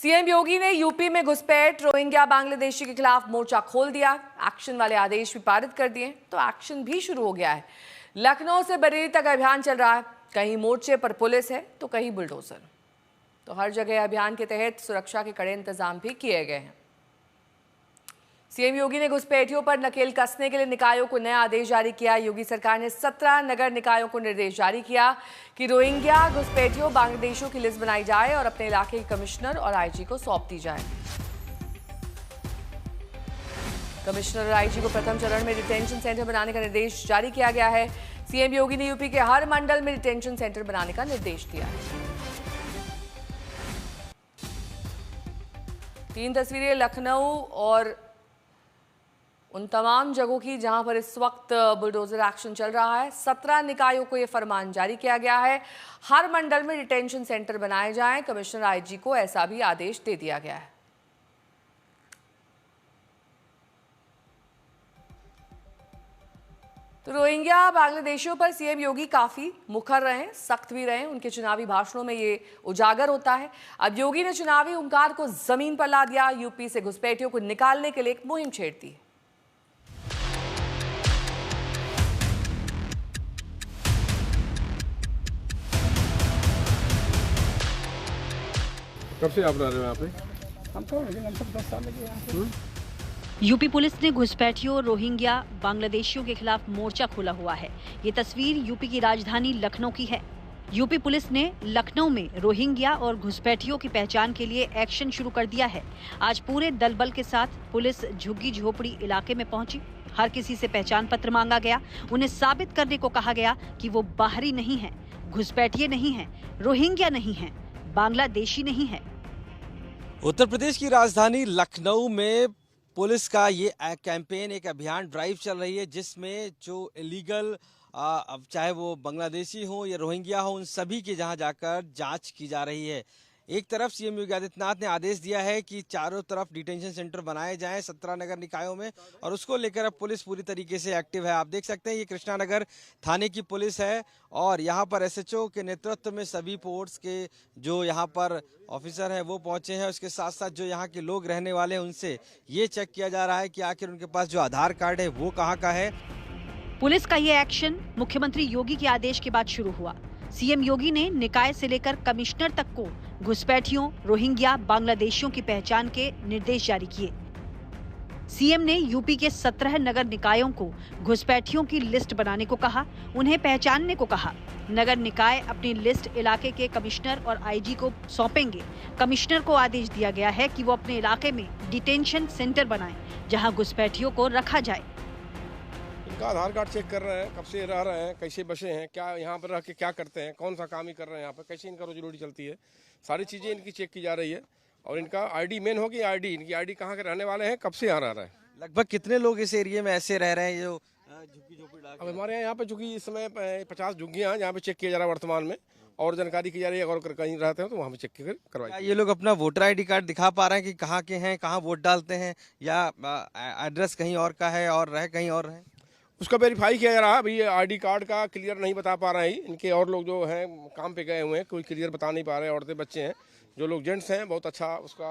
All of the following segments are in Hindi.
सीएम योगी ने यूपी में घुसपैठ रोहिंग्या बांग्लादेशी के खिलाफ मोर्चा खोल दिया। एक्शन वाले आदेश भी पारित कर दिए तो एक्शन भी शुरू हो गया है। लखनऊ से बरेली तक अभियान चल रहा है। कहीं मोर्चे पर पुलिस है तो कहीं बुलडोजर। तो हर जगह अभियान के तहत सुरक्षा के कड़े इंतजाम भी किए गए हैं। सीएम योगी ने घुसपैठियों पर नकेल कसने के लिए निकायों को नया आदेश जारी किया। योगी सरकार ने 17 नगर निकायों को निर्देश जारी किया कि रोहिंग्या घुसपैठियों बांग्लादेशियों की लिस्ट बनाई जाए और अपने इलाके के कमिश्नर और आईजी को सौंप दी जाए। कमिश्नर और आईजी को प्रथम चरण में डिटेंशन सेंटर बनाने का निर्देश जारी किया गया है। सीएम योगी ने यूपी के हर मंडल में डिटेंशन सेंटर बनाने का निर्देश दिया है। 3 तस्वीरें लखनऊ और उन तमाम जगहों की जहां पर इस वक्त बुलडोजर एक्शन चल रहा है। 17 निकायों को यह फरमान जारी किया गया है। हर मंडल में डिटेंशन सेंटर बनाए जाएं। कमिश्नर आईजी को ऐसा भी आदेश दे दिया गया है। तो रोहिंग्या बांग्लादेशियों पर सीएम योगी काफी मुखर रहे, सख्त भी रहे। उनके चुनावी भाषणों में ये उजागर होता है। अब योगी ने चुनावी हुंकार को जमीन पर ला दिया। यूपी से घुसपैठियों को निकालने के लिए एक मुहिम छेड़ दी। कब से आप रह रहे हो यहाँ पे? हम सब 10 साल लगे यहाँ पे। यूपी पुलिस ने घुसपैठियों रोहिंग्या बांग्लादेशियों के खिलाफ मोर्चा खोला हुआ है। ये तस्वीर यूपी की राजधानी लखनऊ की है। यूपी पुलिस ने लखनऊ में रोहिंग्या और घुसपैठियों की पहचान के लिए एक्शन शुरू कर दिया है। आज पूरे दल बल के साथ पुलिस झुग्गी झोपड़ी इलाके में पहुंची। हर किसी से पहचान पत्र मांगा गया। उन्हें साबित करने को कहा गया कि वो बाहरी नहीं है, घुसपैठिए नहीं है, रोहिंग्या नहीं है, बांग्लादेशी नहीं है। उत्तर प्रदेश की राजधानी लखनऊ में पुलिस का ये कैंपेन, एक अभियान ड्राइव चल रही है, जिसमें जो इलीगल अब चाहे वो बांग्लादेशी हो या रोहिंग्या हो, उन सभी के जहां जाकर जांच की जा रही है। एक तरफ सीएम योगी आदित्यनाथ ने आदेश दिया है कि चारों तरफ डिटेंशन सेंटर बनाए जाएं 17 नगर निकायों में, और उसको लेकर अब पुलिस पूरी तरीके से एक्टिव है। आप देख सकते हैं ये कृष्णानगर थाने की पुलिस है और यहाँ पर एसएचओ के नेतृत्व में सभी पोर्ट्स के जो यहाँ पर ऑफिसर हैं वो पहुंचे हैं। उसके साथ साथ जो यहाँ के लोग रहने वाले हैं उनसे ये चेक किया जा रहा है कि आखिर उनके पास जो आधार कार्ड है वो कहाँ का है। पुलिस का ये एक्शन मुख्यमंत्री योगी के आदेश के बाद शुरू हुआ। सीएम योगी ने निकाय से लेकर कमिश्नर तक को घुसपैठियों रोहिंग्या बांग्लादेशियों की पहचान के निर्देश जारी किए। सीएम ने यूपी के 17 नगर निकायों को घुसपैठियों की लिस्ट बनाने को कहा, उन्हें पहचानने को कहा। नगर निकाय अपनी लिस्ट इलाके के कमिश्नर और आईजी को सौंपेंगे। कमिश्नर को आदेश दिया गया है कि वो अपने इलाके में डिटेंशन सेंटर बनाएं, जहां घुसपैठियों को रखा जाए। इनका आधार कार्ड चेक कर रहे हैं, कब से रह रहे हैं, कैसे बसे हैं, क्या यहाँ पर रह के क्या करते हैं, कौन सा काम ही कर रहे हैं यहाँ पर, कैसे इनका रोजी रोटी चलती है, सारी चीज़ें इनकी चेक की जा रही है। और इनका आईडी मेन होगी, आईडी इनकी आईडी कहाँ के रहने वाले हैं, कब से यहाँ रह रहे हैं। लगभग कितने लोग इस एरिया में ऐसे रह रहे हैं जो झुग्गी झोपड़ी? अब हमारे यहाँ पे चूंकि इस समय 50 झुग्गियाँ जहाँ पे चेक किया जा रहा है वर्तमान में, और जानकारी की जा रही है। अगर कहीं रहते हैं तो वहाँ पे चेक करवाइए। ये लोग अपना वोटर आईडी कार्ड दिखा पा रहे हैं कि कहाँ के हैं, कहाँ वोट डालते हैं, या एड्रेस कहीं और का है और रह कहीं और है? उसका वेरीफाई किया जा रहा है। अभी आईडी कार्ड का क्लियर नहीं बता पा रहे हैं। इनके और लोग जो हैं काम पे गए हुए हैं, कोई क्लियर बता नहीं पा रहे हैं। औरतें बच्चे हैं, जो लोग जेंट्स हैं बहुत अच्छा उसका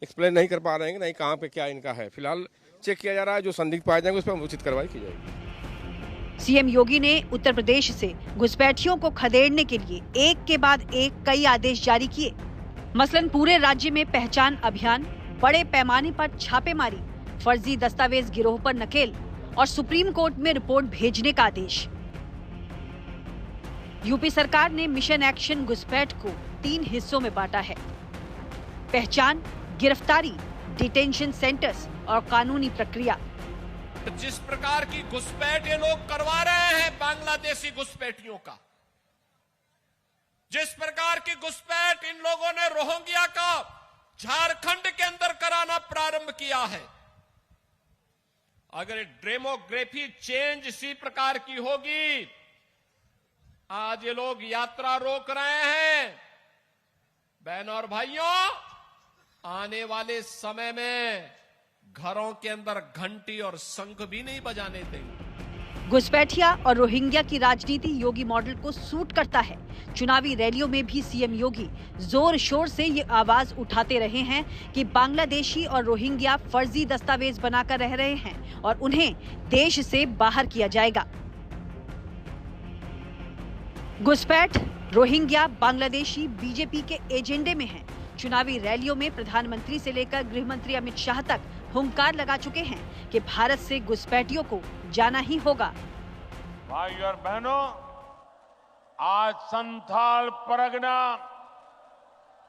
एक्सप्लेन नहीं कर पा रहे हैं कि नहीं कहाँ पे क्या इनका है। फिलहाल चेक किया जा रहा है। जो संदिग्ध पाए जाएंगे उस पर उचित कार्रवाई की जाएगी। सीएम योगी ने उत्तर प्रदेश से घुसपैठियों को खदेड़ने के लिए एक के बाद एक कई आदेश जारी किए। मसलन पूरे राज्य में पहचान अभियान, बड़े पैमाने पर छापेमारी, फर्जी दस्तावेज गिरोह पर नकेल और सुप्रीम कोर्ट में रिपोर्ट भेजने का आदेश। यूपी सरकार ने मिशन एक्शन घुसपैठ को 3 हिस्सों में बांटा है: पहचान, गिरफ्तारी, डिटेंशन सेंटर्स और कानूनी प्रक्रिया। जिस प्रकार की घुसपैठ ये लोग करवा रहे हैं बांग्लादेशी घुसपैठियों का, जिस प्रकार की घुसपैठ इन लोगों ने रोहिंग्या का झारखंड के अंदर कराना प्रारंभ किया है, अगर डेमोग्राफी चेंज इसी प्रकार की होगी, आज ये लोग यात्रा रोक रहे हैं। बहनों और भाइयों, आने वाले समय में घरों के अंदर घंटी और शंख भी नहीं बजाने देंगे। घुसपैठिया और रोहिंग्या की राजनीति योगी मॉडल को सूट करता है। चुनावी रैलियों में भी सीएम योगी जोर शोर से ये आवाज उठाते रहे हैं कि बांग्लादेशी और रोहिंग्या फर्जी दस्तावेज बनाकर रह रहे हैं और उन्हें देश से बाहर किया जाएगा। घुसपैठ, रोहिंग्या, बांग्लादेशी बीजेपी के एजेंडे में है। चुनावी रैलियों में प्रधानमंत्री से लेकर गृह मंत्री अमित शाह तक हुंकार लगा चुके हैं कि भारत से घुसपैठियों को जाना ही होगा। भाइयों और बहनों, आज संथाल परगना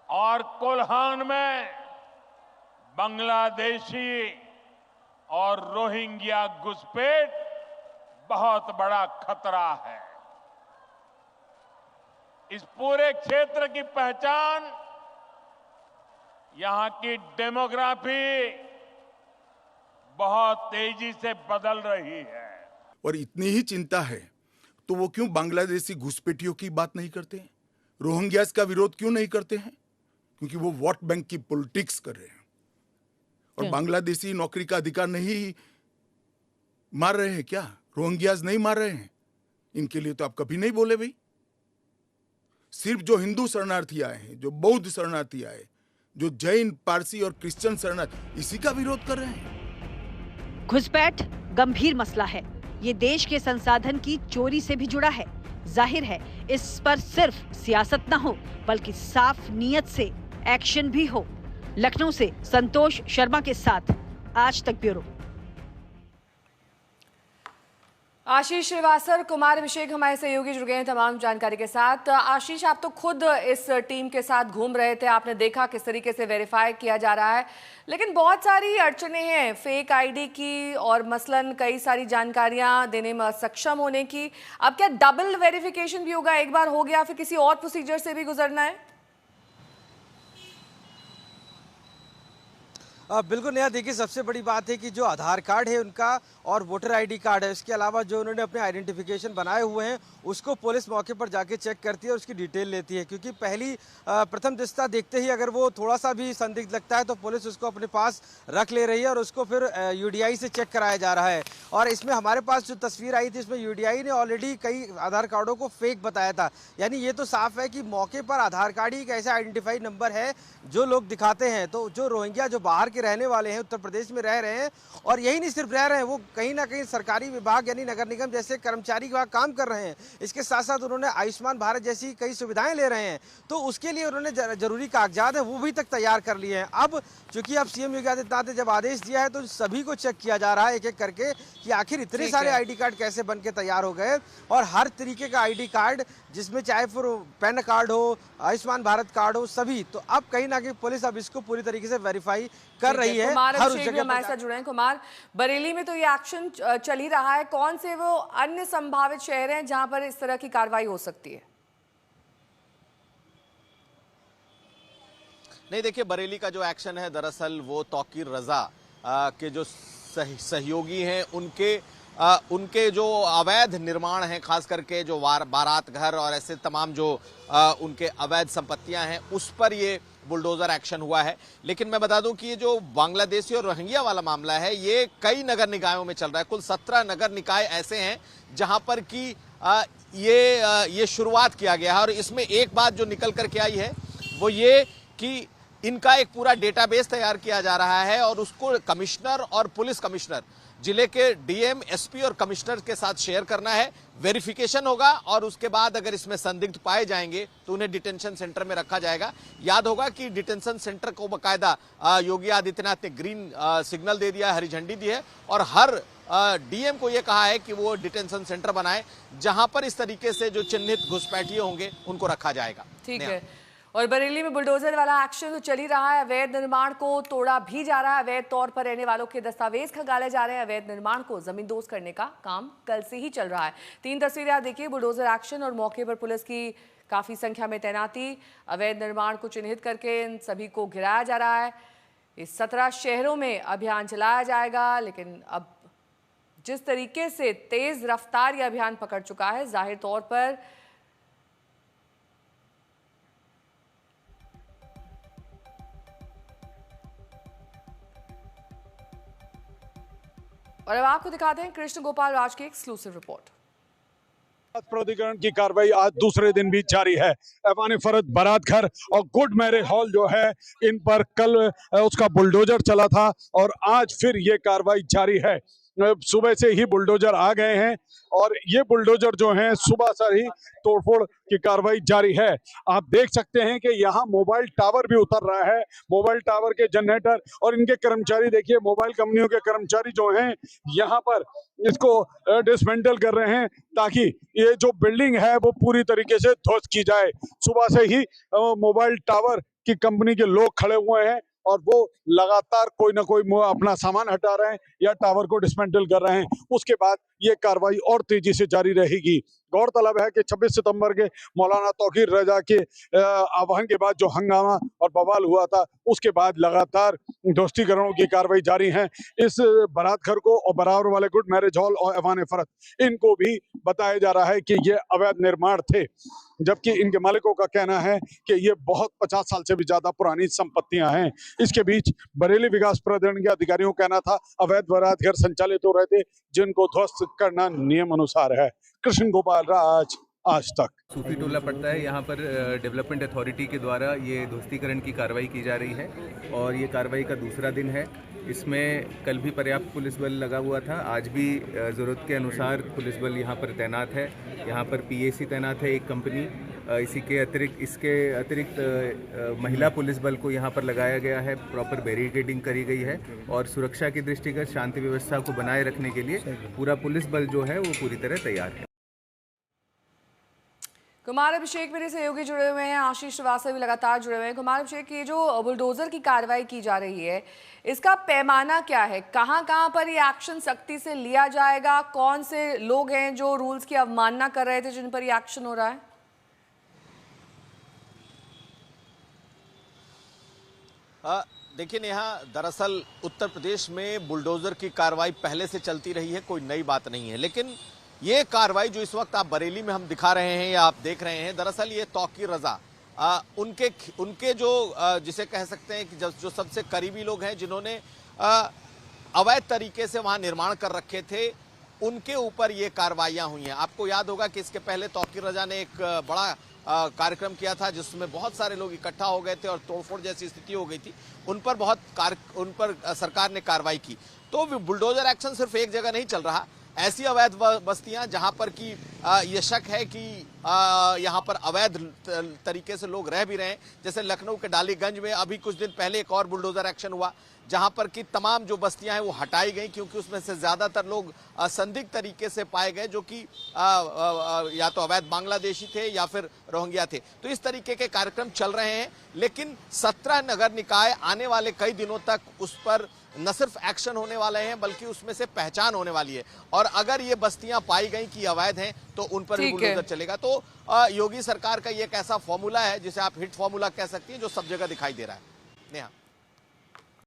और कोल्हान में बांग्लादेशी और रोहिंग्या घुसपैठ बहुत बड़ा खतरा है। इस पूरे क्षेत्र की पहचान, यहां की डेमोग्राफी बहुत तेजी से बदल रही है। और इतनी ही चिंता है तो वो क्यों बांग्लादेशी घुसपैठियों की बात नहीं करते हैं, रोहिंग्यास का विरोध क्यों नहीं करते हैं? क्योंकि वो वोट बैंक की पॉलिटिक्स कर रहे हैं। और बांग्लादेशी नौकरी का अधिकार नहीं मार रहे हैं क्या? रोहिंग्यास नहीं मार रहे हैं? इनके लिए तो आप कभी नहीं बोले भाई। सिर्फ जो हिंदू शरणार्थी आए हैं, जो बौद्ध शरणार्थी आए, जो जैन, पारसी और क्रिश्चियन शरणार्थी, इसी का विरोध कर रहे हैं। घुसपैठ गंभीर मसला है। ये देश के संसाधन की चोरी से भी जुड़ा है। जाहिर है इस पर सिर्फ सियासत न हो बल्कि साफ नीयत से एक्शन भी हो। लखनऊ से संतोष शर्मा के साथ आज तक ब्यूरो। आशीष श्रीवास्तव, कुमार अभिषेक हमारे सहयोगी जुड़ गए हैं तमाम जानकारी के साथ। आशीष, आप तो खुद इस टीम के साथ घूम रहे थे, आपने देखा किस तरीके से वेरीफाई किया जा रहा है, लेकिन बहुत सारी अड़चनें हैं फेक आईडी की और मसलन कई सारी जानकारियां देने में सक्षम होने की। अब क्या डबल वेरिफिकेशन भी होगा? एक बार हो गया फिर किसी और प्रोसीजर से भी गुजरना है? बिल्कुल नया, देखिए सबसे बड़ी बात है कि जो आधार कार्ड है उनका और वोटर आईडी कार्ड है, इसके अलावा जो उन्होंने अपने आइडेंटिफिकेशन बनाए हुए हैं उसको पुलिस मौके पर जाके चेक करती है और उसकी डिटेल लेती है। क्योंकि पहली प्रथम दृष्टया देखते ही अगर वो थोड़ा सा भी संदिग्ध लगता है तो पुलिस उसको अपने पास रख ले रही है और उसको फिर यूडीआई से चेक कराया जा रहा है। और इसमें हमारे पास जो तस्वीर आई थी इसमें यूडीआई ने ऑलरेडी कई आधार कार्डों को फेक बताया था। यानी ये तो साफ है कि मौके पर आधार कार्ड ही एक ऐसा आइडेंटिफाई नंबर है जो लोग दिखाते हैं। तो जो रोहिंग्या जो बाहर के रहने वाले हैं, उत्तर प्रदेश में रह रहे हैं, और यही नहीं सिर्फ रह रहे हैं, वो कहीं ना कहीं सरकारी विभाग यानी नगर निगम जैसे कर्मचारी का काम कर रहे हैं। इसके साथ साथ उन्होंने आयुष्मान भारत जैसी कई सुविधाएं ले रहे हैं। तो उसके लिए उन्होंने जरूरी कागजात है वो भी तक तैयार कर लिए हैं। अब चूंकि अब सीएम योगी आदित्यनाथ ने जब आदेश दिया है तो सभी को चेक किया जा रहा है एक एक करके कि आखिर इतने सारे आईडी कार्ड कैसे बन के तैयार हो गए। और हर तरीके का आईडी कार्ड, जिसमें चाहे फिर पैन कार्ड हो, आयुष्मान भारत कार्ड हो, सभी। तो अब कहीं ना कहीं पुलिस अब इसको पूरी तरीके से वेरीफाई कर रही है। कुमार अभिषेक भी हमारे साथ जुड़े हैं। कुमार, बरेली में तो ये एक्शन चल ही रहा है, कौन से वो अन्य संभावित शहर हैं जहां पर इस तरह की कार्रवाई हो सकती है? नहीं, देखिए बरेली का जो एक्शन है दरअसल वो तौकीर रजा के जो सहयोगी हैं उनके जो अवैध निर्माण हैं, खास करके जो बारात घर और ऐसे तमाम जो उनके अवैध संपत्तियां हैं उस पर ये बुलडोजर एक्शन हुआ है। लेकिन मैं बता दूं कि ये जो बांग्लादेशी और रोहिंग्या वाला मामला है ये कई नगर निकायों में चल रहा है। कुल 17 नगर निकाय ऐसे हैं जहां पर कि ये शुरुआत किया गया है। और इसमें एक बात जो निकल करके आई है वो ये कि इनका एक पूरा डेटाबेस तैयार किया जा रहा है और उसको कमिश्नर और पुलिस कमिश्नर, जिले के डीएम, एसपी और कमिश्नर के साथ शेयर करना है। वेरिफिकेशन होगा और उसके बाद अगर इसमें संदिग्ध पाए जाएंगे तो उन्हें डिटेंशन सेंटर में रखा जाएगा। याद होगा कि डिटेंशन सेंटर को बाकायदा योगी आदित्यनाथ ने ग्रीन सिग्नल दे दिया, हरी झंडी दी है और हर डीएम को यह कहा है कि वो डिटेंशन सेंटर बनाए जहां पर इस तरीके से जो चिन्हित घुसपैठिए होंगे उनको रखा जाएगा। ठीक है। और बरेली में बुलडोजर वाला एक्शन तो चल ही रहा है, अवैध निर्माण को तोड़ा भी जा रहा है, अवैध तौर पर रहने वालों के दस्तावेज खंगाले जा रहे हैं, अवैध निर्माण को जमींदोज करने का काम कल से ही चल रहा है। 3 तस्वीरें आप देखिए, बुलडोजर एक्शन और मौके पर पुलिस की काफी संख्या में तैनाती, अवैध निर्माण को चिन्हित करके इन सभी को गिराया जा रहा है। इस 17 शहरों में अभियान चलाया जाएगा, लेकिन अब जिस तरीके से तेज रफ्तार यह अभियान पकड़ चुका है, जाहिर तौर पर और अब आपको दिखाते हैं कृष्ण गोपाल राज की एक्सक्लूसिव रिपोर्ट। प्राधिकरण की कार्रवाई आज दूसरे दिन भी जारी है। ऐवान फरद, बारात घर और गुड मैरिज हॉल जो है, इन पर कल उसका बुलडोजर चला था और आज फिर ये कार्रवाई जारी है। सुबह से ही बुलडोजर आ गए हैं और ये बुलडोजर जो हैं सुबह से ही तोड़फोड़ की कार्रवाई जारी है। आप देख सकते हैं कि यहाँ मोबाइल टावर भी उतर रहा है। मोबाइल टावर के जनरेटर और इनके कर्मचारी, देखिए मोबाइल कंपनियों के कर्मचारी जो हैं यहाँ पर इसको डिसमेंटल कर रहे हैं ताकि ये जो बिल्डिंग है वो पूरी तरीके से ध्वस्त की जाए। सुबह से ही मोबाइल टावर की कंपनी के लोग खड़े हुए हैं और वो लगातार कोई ना कोई अपना सामान हटा रहे हैं या टावर को डिसमेंटल कर रहे हैं। उसके बाद ये कार्रवाई और तेजी से जारी रहेगी। गौरतलब है कि 26 सितंबर के मौलाना तौकीर रजा के आह्वान के बाद जो हंगामा और बवाल हुआ था, उसके बाद लगातार ध्वस्तीकरणों की कार्रवाई जारी है। इस बारात घर को और बराबर वाले गुड मैरिज हॉल और ऐवान फरद, इनको भी बताया जा रहा है कि ये अवैध निर्माण थे, जबकि इनके मालिकों का कहना है कि ये बहुत 50 साल से भी ज्यादा पुरानी संपत्तियां हैं। इसके बीच बरेली विकास प्राधिकरण के अधिकारियों का कहना था अवैध बारात घर संचालित हो रहे थे, जिनको ध्वस्त करना नियम अनुसार है। कृष्ण गोपाल राज, आज तक। सूफी टोला पड़ता है, यहाँ पर डेवलपमेंट अथॉरिटी के द्वारा ये ध्वस्तीकरण की कार्रवाई की जा रही है और ये कार्रवाई का दूसरा दिन है। इसमें कल भी पर्याप्त पुलिस बल लगा हुआ था, आज भी ज़रूरत के अनुसार पुलिस बल यहाँ पर तैनात है। यहाँ पर पीएसी तैनात है एक कंपनी, इसके अतिरिक्त महिला पुलिस बल को यहाँ पर लगाया गया है। प्रॉपर बैरिकेडिंग करी गई है और सुरक्षा की दृष्टिगत शांति व्यवस्था को बनाए रखने के लिए पूरा पुलिस बल जो है वो पूरी तरह तैयार है। कुमार अभिषेक मेरे सहयोगी जुड़े हुए हैं, आशीष श्रीवास्तव भी लगातार जुड़े हुए हैं। कुमार अभिषेक, ये जो बुलडोजर की कार्रवाई की जा रही है, इसका पैमाना क्या है? कहां पर ये एक्शन सख्ती से लिया जाएगा? कौन से लोग हैं जो रूल्स की अवमानना कर रहे थे जिन पर ये एक्शन हो रहा है? देखिए नेहा, दरअसल उत्तर प्रदेश में बुलडोजर की कार्रवाई पहले से चलती रही है, कोई नई बात नहीं है। लेकिन ये कार्रवाई जो इस वक्त आप बरेली में हम दिखा रहे हैं या आप देख रहे हैं, दरअसल ये तौकीर रजा उनके जो जिसे कह सकते हैं कि जो सबसे करीबी लोग हैं, जिन्होंने अवैध तरीके से वहां निर्माण कर रखे थे, उनके ऊपर ये कार्रवाइयां हुई हैं। आपको याद होगा कि इसके पहले तौकीर रजा ने एक बड़ा कार्यक्रम किया था जिसमें बहुत सारे लोग इकट्ठा हो गए थे और तोड़फोड़ जैसी स्थिति हो गई थी। उन पर सरकार ने कार्रवाई की। तो बुलडोजर एक्शन सिर्फ एक जगह नहीं चल रहा। ऐसी अवैध बस्तियां जहां पर कि ये शक है कि यहां पर अवैध तरीके से लोग रह भी रहे हैं, जैसे लखनऊ के डालीगंज में अभी कुछ दिन पहले एक और बुलडोजर एक्शन हुआ जहां पर कि तमाम जो बस्तियां हैं वो हटाई गई, क्योंकि उसमें से ज्यादातर लोग संदिग्ध तरीके से पाए गए, जो कि या तो अवैध बांग्लादेशी थे या फिर रोहिंग्या थे। तो इस तरीके के कार्यक्रम चल रहे हैं, लेकिन 17 नगर निकाय आने वाले कई दिनों तक उस पर न सिर्फ एक्शन होने वाले हैं बल्कि उसमें से पहचान होने वाली है। और अगर ये बस्तियां पाई गई कि अवैध हैं तो उन पर भी बुलडोजर चलेगा। तो योगी सरकार का ये एक ऐसा फॉर्मूला है जिसे आप हिट फॉर्मूला कह सकती हैं, जो सब जगह दिखाई दे रहा है। नेहा।